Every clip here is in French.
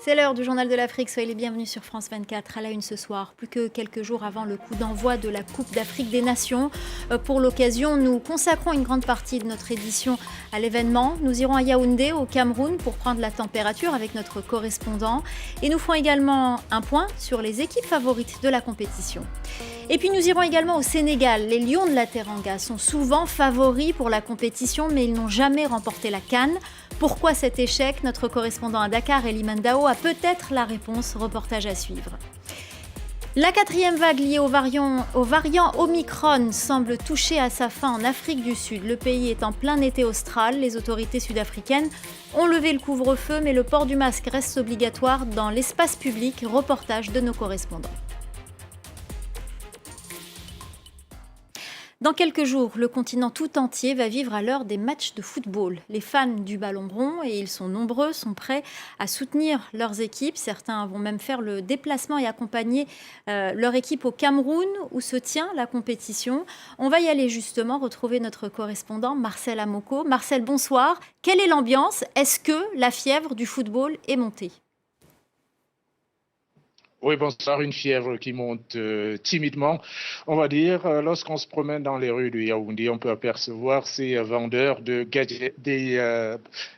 C'est l'heure du Journal de l'Afrique. Soyez les bienvenus sur France 24 à la une ce soir. Plus que quelques jours avant le coup d'envoi de la Coupe d'Afrique des Nations. Pour l'occasion, nous consacrons une grande partie de notre édition à l'événement. Nous irons à Yaoundé, au Cameroun, pour prendre la température avec notre correspondant. Et nous ferons également un point sur les équipes favorites de la compétition. Et puis nous irons également au Sénégal. Les Lions de la Teranga sont souvent favoris pour la compétition, mais ils n'ont jamais remporté la CAN. Pourquoi cet échec? Notre correspondant à Dakar, Eliman Dao, a peut-être la réponse. Reportage à suivre. La quatrième vague liée au variant Omicron semble toucher à sa fin en Afrique du Sud. Le pays est en plein été austral. Les autorités sud-africaines ont levé le couvre-feu, mais le port du masque reste obligatoire dans l'espace public. Reportage de nos correspondants. Dans quelques jours, le continent tout entier va vivre à l'heure des matchs de football. Les fans du ballon rond, et ils sont nombreux, sont prêts à soutenir leurs équipes. Certains vont même faire le déplacement et accompagner leur équipe au Cameroun, où se tient la compétition. On va y aller justement retrouver notre correspondant Marcel Amoko. Marcel, bonsoir. Quelle est l'ambiance? Est-ce que la fièvre du football est montée? Oui, bonsoir, une fièvre qui monte timidement, on va dire. Lorsqu'on se promène dans les rues de Yaoundé, on peut apercevoir ces vendeurs de gadgets, des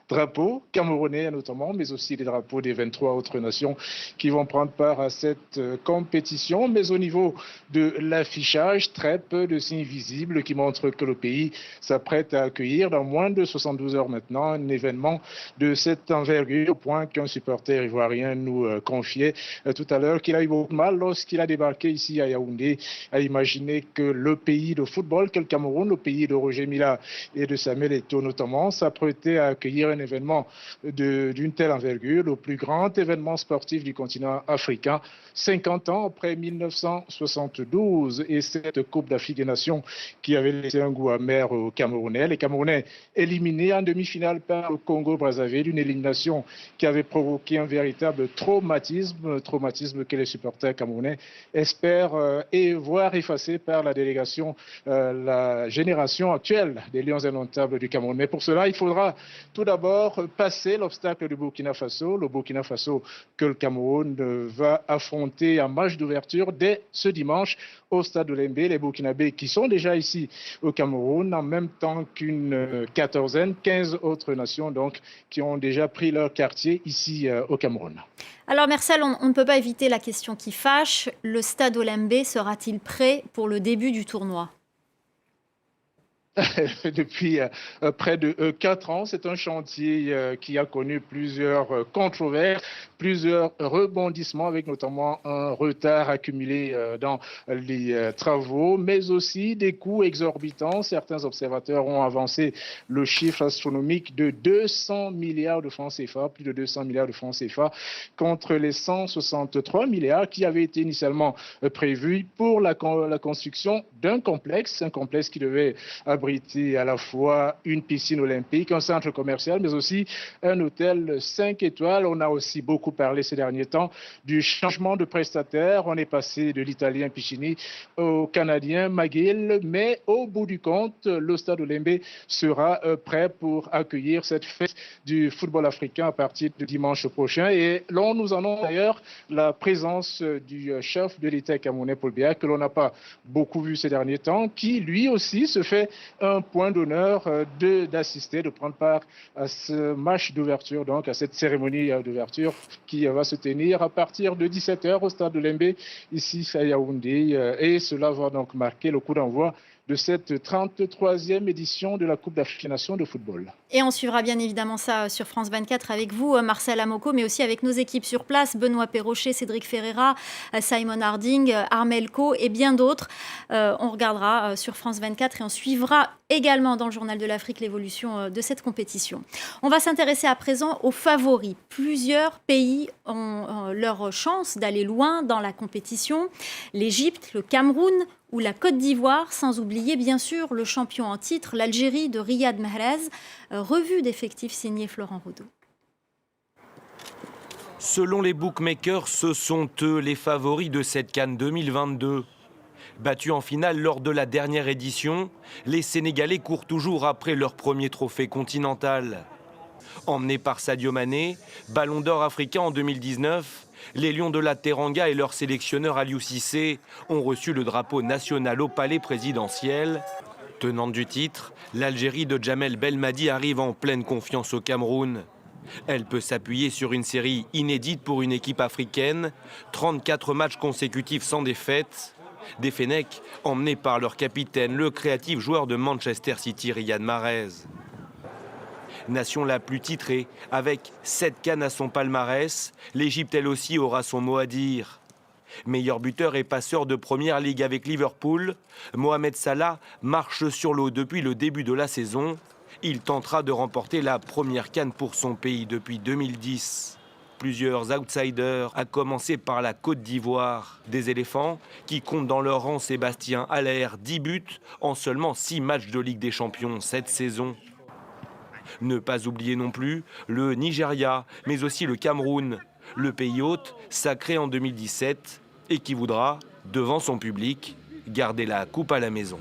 drapeaux camerounais notamment, mais aussi des drapeaux des 23 autres nations qui vont prendre part à cette compétition. Mais au niveau de l'affichage, très peu de signes visibles qui montrent que le pays s'apprête à accueillir dans moins de 72 heures maintenant un événement de cette envergure, au point qu'un supporter ivoirien nous confiait tout à l'heure qu'il a eu beaucoup de mal lorsqu'il a débarqué ici à Yaoundé à imaginer que le pays de football, que le Cameroun, le pays de Roger Mila et de Samuel Eto'o notamment, s'apprêtait à accueillir un événement d'une telle envergure, le plus grand événement sportif du continent africain, 50 ans après 1972 et cette Coupe d'Afrique des Nations qui avait laissé un goût amer aux Camerounais. Les Camerounais éliminés en demi-finale par le Congo-Brazzaville, une élimination qui avait provoqué un véritable traumatisme que les supporters camerounais espèrent et voir effacé par la délégation, la génération actuelle des Lions indomptables du Cameroun. Mais pour cela, il faudra tout d'abord passer l'obstacle du Burkina Faso, le Burkina Faso que le Cameroun va affronter en match d'ouverture dès ce dimanche au stade de Lembe. Les Burkinabés qui sont déjà ici au Cameroun, en même temps qu'une quatorzaine, 15 autres nations donc, qui ont déjà pris leur quartier ici au Cameroun. Alors Marcel, on ne peut pas éviter la question qui fâche. Le stade Olembe sera-t-il prêt pour le début du tournoi? Depuis près de 4 ans, c'est un chantier qui a connu plusieurs controverses, plusieurs rebondissements, avec notamment un retard accumulé dans les travaux, mais aussi des coûts exorbitants. Certains observateurs ont avancé le chiffre astronomique de 200 milliards de francs CFA, plus de 200 milliards de francs CFA, contre les 163 milliards qui avaient été initialement prévus pour la construction d'un complexe, un complexe qui devait abriter à la fois une piscine olympique, un centre commercial, mais aussi un hôtel 5 étoiles. On a aussi beaucoup parlé ces derniers temps du changement de prestataire. On est passé de l'italien Piccini au canadien McGill, mais au bout du compte, le stade Olembe sera prêt pour accueillir cette fête du football africain à partir de dimanche prochain. Et là, nous en avons d'ailleurs la présence du chef de l'État camerounais, Paul Biya, que l'on n'a pas beaucoup vu ces derniers temps, qui lui aussi se fait un point d'honneur d'assister, de prendre part à ce match d'ouverture, donc à cette cérémonie d'ouverture qui va se tenir à partir de 17h au stade de Lembe, ici à Yaoundé. Et cela va donc marquer le coup d'envoi de cette 33e édition de la Coupe d'Afrique des Nations de football. Et on suivra bien évidemment ça sur France 24 avec vous, Marcel Amoko, mais aussi avec nos équipes sur place, Benoît Perrochet, Cédric Ferreira, Simon Harding, Armel Co et bien d'autres. On regardera sur France 24 et on suivra également dans le Journal de l'Afrique l'évolution de cette compétition. On va s'intéresser à présent aux favoris. Plusieurs pays ont leur chance d'aller loin dans la compétition. L'Égypte, le Cameroun ou la Côte d'Ivoire, sans oublier bien sûr le champion en titre, l'Algérie de Riyad Mahrez, revue d'effectifs signé Florent Rodeau. Selon les bookmakers, ce sont eux les favoris de cette CAN 2022. Battus en finale lors de la dernière édition, les Sénégalais courent toujours après leur premier trophée continental. Emmenés par Sadio Mané, ballon d'or africain en 2019, les Lions de la Teranga et leur sélectionneur Aliou Cissé ont reçu le drapeau national au palais présidentiel. Tenante du titre, l'Algérie de Djamel Belmadi arrive en pleine confiance au Cameroun. Elle peut s'appuyer sur une série inédite pour une équipe africaine, 34 matchs consécutifs sans défaite. Des Fennecs emmenés par leur capitaine, le créatif joueur de Manchester City, Riyad Mahrez. Nation la plus titrée, avec 7 CAN à son palmarès, l'Égypte elle aussi aura son mot à dire. Meilleur buteur et passeur de première ligue avec Liverpool, Mohamed Salah marche sur l'eau depuis le début de la saison. Il tentera de remporter la première CAN pour son pays depuis 2010. Plusieurs outsiders, à commencer par la Côte d'Ivoire. Des éléphants qui comptent dans leur rang Sébastien Haller, 10 buts en seulement 6 matchs de Ligue des Champions cette saison. Ne pas oublier non plus le Nigeria, mais aussi le Cameroun, le pays hôte sacré en 2017 et qui voudra, devant son public, garder la coupe à la maison.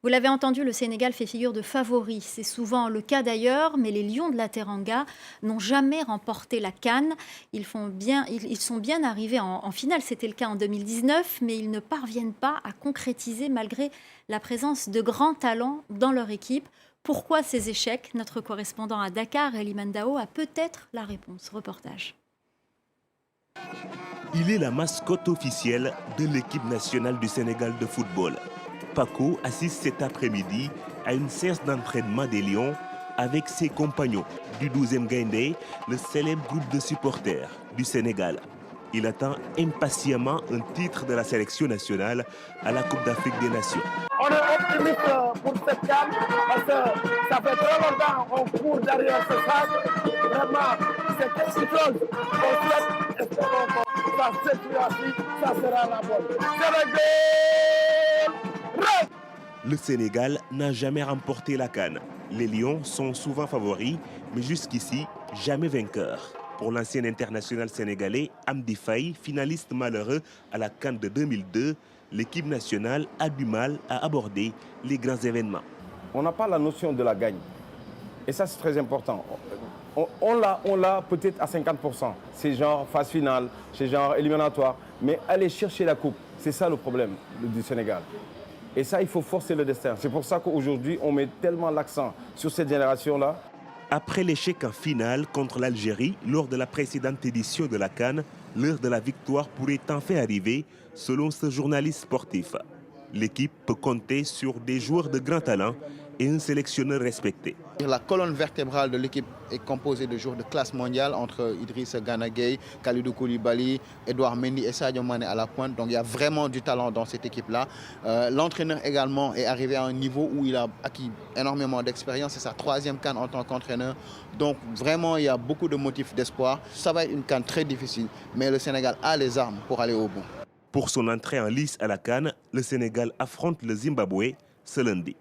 Vous l'avez entendu, le Sénégal fait figure de favori. C'est souvent le cas d'ailleurs, mais les Lions de la Teranga n'ont jamais remporté la CAN. Ils sont bien arrivés en finale, c'était le cas en 2019, mais ils ne parviennent pas à concrétiser malgré la présence de grands talents dans leur équipe. Pourquoi ces échecs? Notre correspondant à Dakar, Elie Mandao, a peut-être la réponse. Reportage. Il est la mascotte officielle de l'équipe nationale du Sénégal de football. Paco assiste cet après-midi à une séance d'entraînement des Lions avec ses compagnons du 12e Gaindé, le célèbre groupe de supporters du Sénégal. Il attend impatiemment un titre de la sélection nationale à la Coupe d'Afrique des Nations. On est optimiste pour cette CAN parce que ça fait très longtemps qu'on court derrière ce sac. Vraiment, c'est quelque chose qu'on souhaite. Espérons que ça, cette fois-ci, ça sera la bonne. Sénégal! Le Sénégal n'a jamais remporté la CAN. Les Lions sont souvent favoris, mais jusqu'ici, jamais vainqueurs. Pour l'ancien international sénégalais Amdi Faye, finaliste malheureux à la CAN de 2002, l'équipe nationale a du mal à aborder les grands événements. On n'a pas la notion de la gagne. Et ça, c'est très important. On l'a peut-être à 50%. C'est genre phase finale, c'est genre éliminatoire. Mais aller chercher la coupe, c'est ça le problème du Sénégal. Et ça, il faut forcer le destin. C'est pour ça qu'aujourd'hui, on met tellement l'accent sur cette génération-là. Après l'échec en finale contre l'Algérie lors de la précédente édition de la CAN, l'heure de la victoire pourrait enfin arriver, selon ce journaliste sportif. L'équipe peut compter sur des joueurs de grand talent et un sélectionneur respecté. La colonne vertébrale de l'équipe est composée de joueurs de classe mondiale entre Idrissa Gana Gueye, Kalidou Koulibaly, Edouard Mendy et Sadio Mané à la pointe. Donc il y a vraiment du talent dans cette équipe-là. L'entraîneur également est arrivé à un niveau où il a acquis énormément d'expérience. C'est sa 3e CAN en tant qu'entraîneur. Donc vraiment, il y a beaucoup de motifs d'espoir. Ça va être une CAN très difficile, mais le Sénégal a les armes pour aller au bout. Pour son entrée en lice à la CAN, le Sénégal affronte le Zimbabwe ce lundi.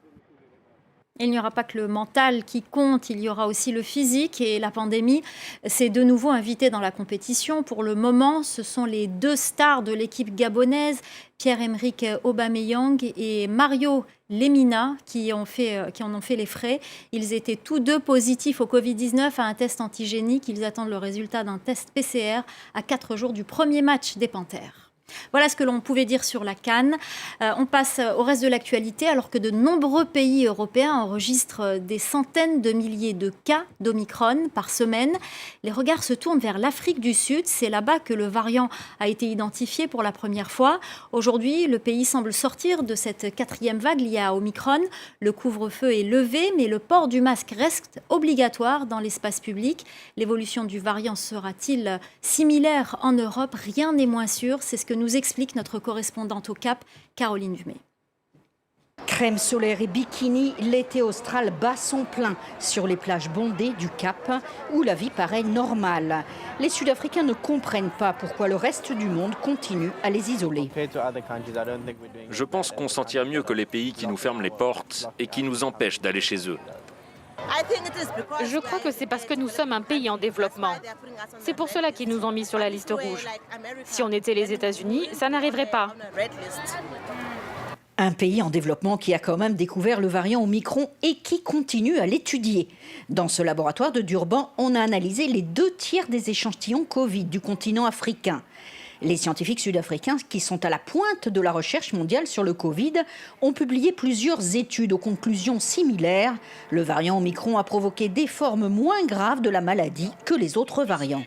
Il n'y aura pas que le mental qui compte, il y aura aussi le physique et la pandémie s'est de nouveau invitée dans la compétition. Pour le moment, ce sont les 2 stars de l'équipe gabonaise, Pierre-Emerick Aubameyang et Mario Lemina, qui en ont fait les frais. Ils étaient tous 2 positifs au Covid-19 à un test antigénique. Ils attendent le résultat d'un test PCR à 4 jours du premier match des Panthères. Voilà ce que l'on pouvait dire sur la CAN. On passe au reste de l'actualité. Alors que de nombreux pays européens enregistrent des centaines de milliers de cas d'Omicron par semaine, les regards se tournent vers l'Afrique du Sud. C'est là-bas que le variant a été identifié pour la première fois. Aujourd'hui, le pays semble sortir de cette 4e vague liée à Omicron. Le couvre-feu est levé, mais le port du masque reste obligatoire dans l'espace public. L'évolution du variant sera-t-il similaire en Europe? Rien n'est moins sûr. C'est ce que nous explique notre correspondante au Cap, Caroline Dumais. Crème solaire et bikini, l'été austral bat son plein sur les plages bondées du Cap, où la vie paraît normale. Les Sud-Africains ne comprennent pas pourquoi le reste du monde continue à les isoler. Je pense qu'on s'en tire mieux que les pays qui nous ferment les portes et qui nous empêchent d'aller chez eux. Je crois que c'est parce que nous sommes un pays en développement. C'est pour cela qu'ils nous ont mis sur la liste rouge. Si on était les États-Unis, ça n'arriverait pas. Un pays en développement qui a quand même découvert le variant Omicron et qui continue à l'étudier. Dans ce laboratoire de Durban, on a analysé les 2/3 des échantillons Covid du continent africain. Les scientifiques sud-africains, qui sont à la pointe de la recherche mondiale sur le Covid, ont publié plusieurs études aux conclusions similaires. Le variant Omicron a provoqué des formes moins graves de la maladie que les autres variants.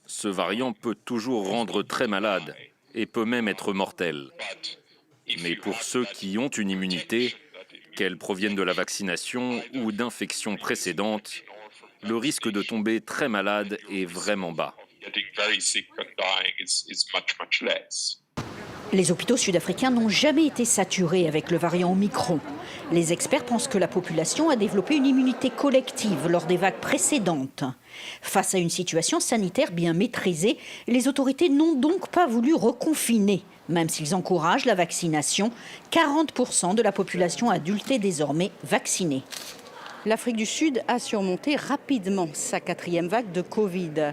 Ce variant peut toujours rendre très malade et peut même être mortel. Mais pour ceux qui ont une immunité, qu'elle provienne de la vaccination ou d'infections précédentes, le risque de tomber très malade est vraiment bas. Les hôpitaux sud-africains n'ont jamais été saturés avec le variant Omicron. Les experts pensent que la population a développé une immunité collective lors des vagues précédentes. Face à une situation sanitaire bien maîtrisée, les autorités n'ont donc pas voulu reconfiner. Même s'ils encouragent la vaccination, 40% de la population adulte est désormais vaccinée. L'Afrique du Sud a surmonté rapidement sa 4e vague de Covid.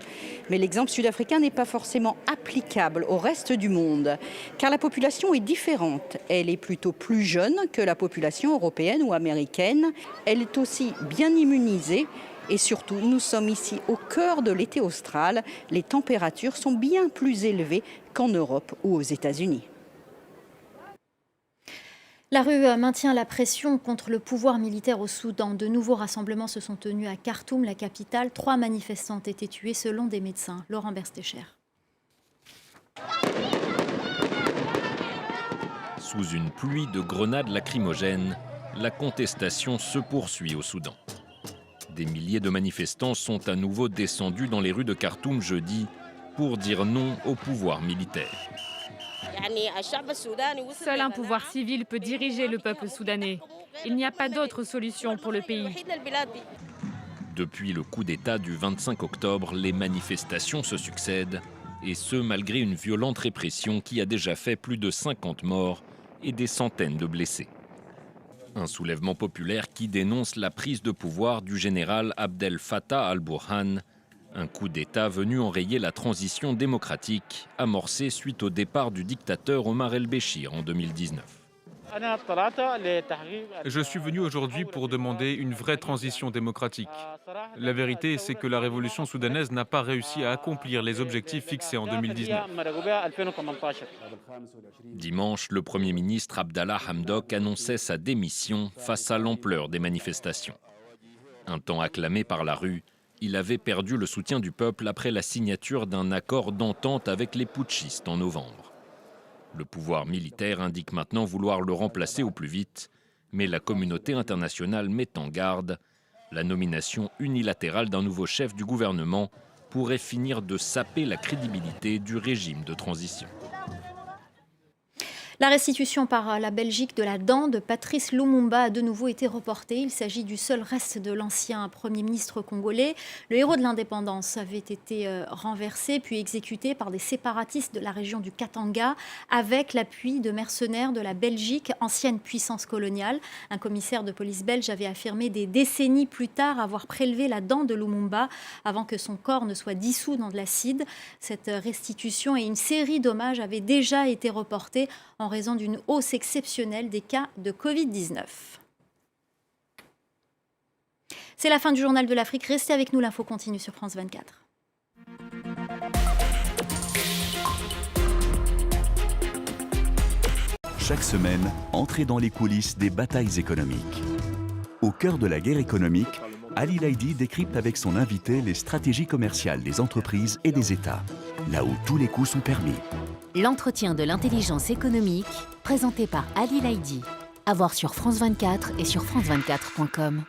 Mais l'exemple sud-africain n'est pas forcément applicable au reste du monde, car la population est différente. Elle est plutôt plus jeune que la population européenne ou américaine. Elle est aussi bien immunisée. Et surtout, nous sommes ici au cœur de l'été austral. Les températures sont bien plus élevées qu'en Europe ou aux États-Unis. La rue maintient la pression contre le pouvoir militaire au Soudan. De nouveaux rassemblements se sont tenus à Khartoum, la capitale. 3 manifestants ont été tués selon des médecins. Laurent Berstécher. Sous une pluie de grenades lacrymogènes, la contestation se poursuit au Soudan. Des milliers de manifestants sont à nouveau descendus dans les rues de Khartoum jeudi pour dire non au pouvoir militaire. Seul un pouvoir civil peut diriger le peuple soudanais. Il n'y a pas d'autre solution pour le pays. Depuis le coup d'État du 25 octobre, les manifestations se succèdent, et ce malgré une violente répression qui a déjà fait plus de 50 morts et des centaines de blessés. Un soulèvement populaire qui dénonce la prise de pouvoir du général Abdel Fattah al-Burhan, un coup d'État venu enrayer la transition démocratique amorcée suite au départ du dictateur Omar el-Béchir en 2019. Je suis venu aujourd'hui pour demander une vraie transition démocratique. La vérité, c'est que la révolution soudanaise n'a pas réussi à accomplir les objectifs fixés en 2019. Dimanche, le Premier ministre Abdallah Hamdok annonçait sa démission face à l'ampleur des manifestations. Un temps acclamé par la rue, il avait perdu le soutien du peuple après la signature d'un accord d'entente avec les putschistes en novembre. Le pouvoir militaire indique maintenant vouloir le remplacer au plus vite, mais la communauté internationale met en garde. La nomination unilatérale d'un nouveau chef du gouvernement pourrait finir de saper la crédibilité du régime de transition. La restitution par la Belgique de la dent de Patrice Lumumba a de nouveau été reportée. Il s'agit du seul reste de l'ancien Premier ministre congolais. Le héros de l'indépendance avait été renversé puis exécuté par des séparatistes de la région du Katanga avec l'appui de mercenaires de la Belgique, ancienne puissance coloniale. Un commissaire de police belge avait affirmé des décennies plus tard avoir prélevé la dent de Lumumba avant que son corps ne soit dissous dans de l'acide. Cette restitution et une série d'hommages avaient déjà été reportées en raison d'une hausse exceptionnelle des cas de Covid-19. C'est la fin du Journal de l'Afrique. Restez avec nous, l'info continue sur France 24. Chaque semaine, entrez dans les coulisses des batailles économiques. Au cœur de la guerre économique, Ali Laïdi décrypte avec son invité les stratégies commerciales des entreprises et des États, là où tous les coups sont permis. L'entretien de l'intelligence économique, présenté par Ali Laïdi. À voir sur France 24 et sur France24.com.